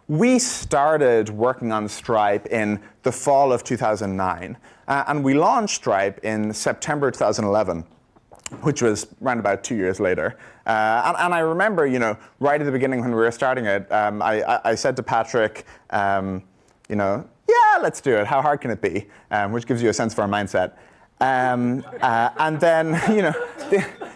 we started working on Stripe in the fall of 2009. And we launched Stripe in September 2011, which was around about 2 years later. And I remember, right at the beginning when we were starting it, I said to Patrick, yeah, let's do it. How hard can it be? Which gives you a sense of our mindset. And then,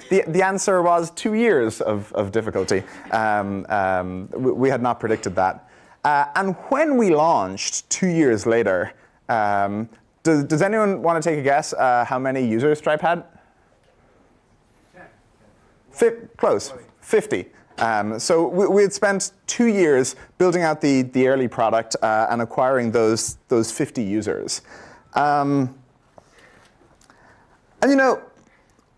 the answer was 2 years of difficulty. We had not predicted that. And when we launched 2 years later, does anyone want to take a guess how many users Stripe had? Close, 50. So we had spent 2 years building out the early product and acquiring those 50 users. And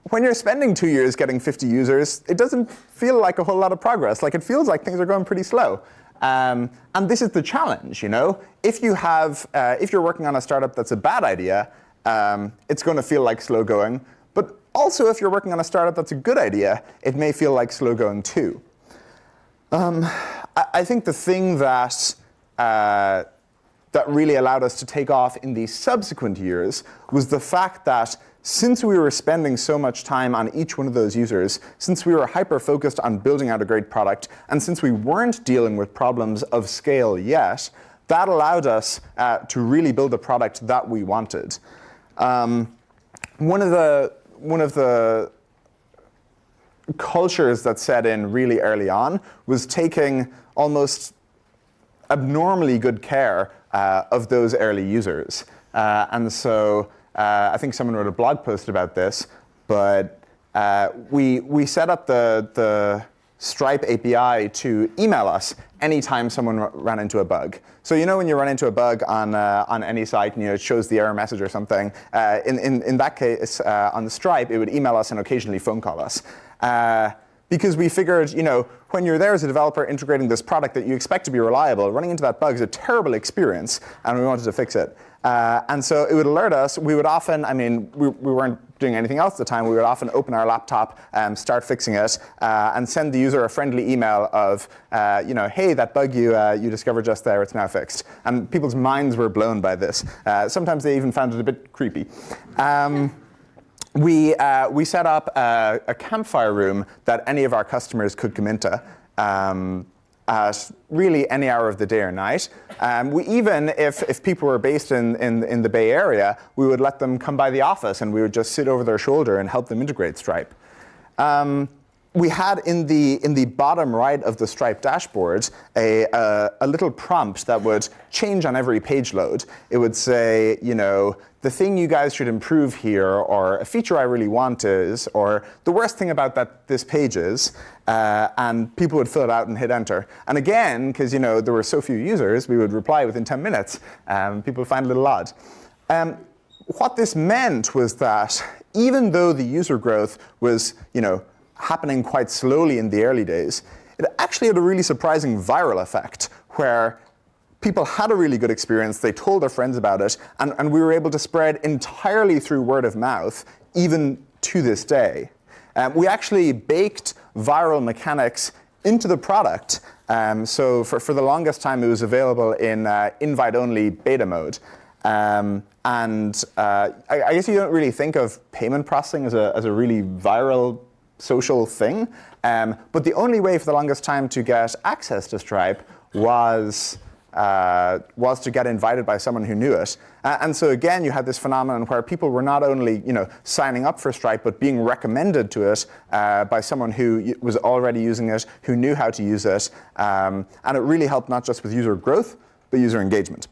when you're spending 2 years getting 50 users, it doesn't feel like a whole lot of progress. Like, it feels like things are going pretty slow. And this is the challenge, If you're working on a startup that's a bad idea, it's going to feel like slow going. But also, if you're working on a startup that's a good idea, it may feel like slow going too. I think the thing that really allowed us to take off in the subsequent years was the fact that since we were spending so much time on each one of those users, since we were hyper-focused on building out a great product, and since we weren't dealing with problems of scale yet, that allowed us to really build a product that we wanted. One of the cultures that set in really early on was taking almost abnormally good care of those early users. And so I think someone wrote a blog post about this, but we set up the Stripe API to email us anytime someone ran into a bug. So when you run into a bug on any site and it shows the error message or something, in that case, on the Stripe, it would email us and occasionally phone call us. Because we figured, when you're there as a developer integrating this product that you expect to be reliable, running into that bug is a terrible experience, and we wanted to fix it. And so it would alert us. We would often, we weren't doing anything else at the time. We would often open our laptop, start fixing it, and send the user a friendly email of, hey, that bug you discovered just there, it's now fixed. And people's minds were blown by this. Sometimes they even found it a bit creepy. We set up a campfire room that any of our customers could come into at really any hour of the day or night. We even, if people were based in the Bay Area, we would let them come by the office and we would just sit over their shoulder and help them integrate Stripe. We had in the bottom right of the Stripe dashboard a little prompt that would change on every page load. It would say, the thing you guys should improve here, or a feature I really want is, or the worst thing about this page is, and people would fill it out and hit enter. And again, because there were so few users, we would reply within 10 minutes. People would find it a little odd. What this meant was that even though the user growth was, happening quite slowly in the early days, it actually had a really surprising viral effect where people had a really good experience, they told their friends about it, and we were able to spread entirely through word of mouth, even to this day. We actually baked viral mechanics into the product. So for the longest time, it was available in invite-only beta mode. I guess you don't really think of payment processing as a really viral social thing. But the only way for the longest time to get access to Stripe was to get invited by someone who knew it. And so again, you had this phenomenon where people were not only signing up for Stripe, but being recommended to it by someone who was already using it, who knew how to use it. And it really helped not just with user growth, but user engagement.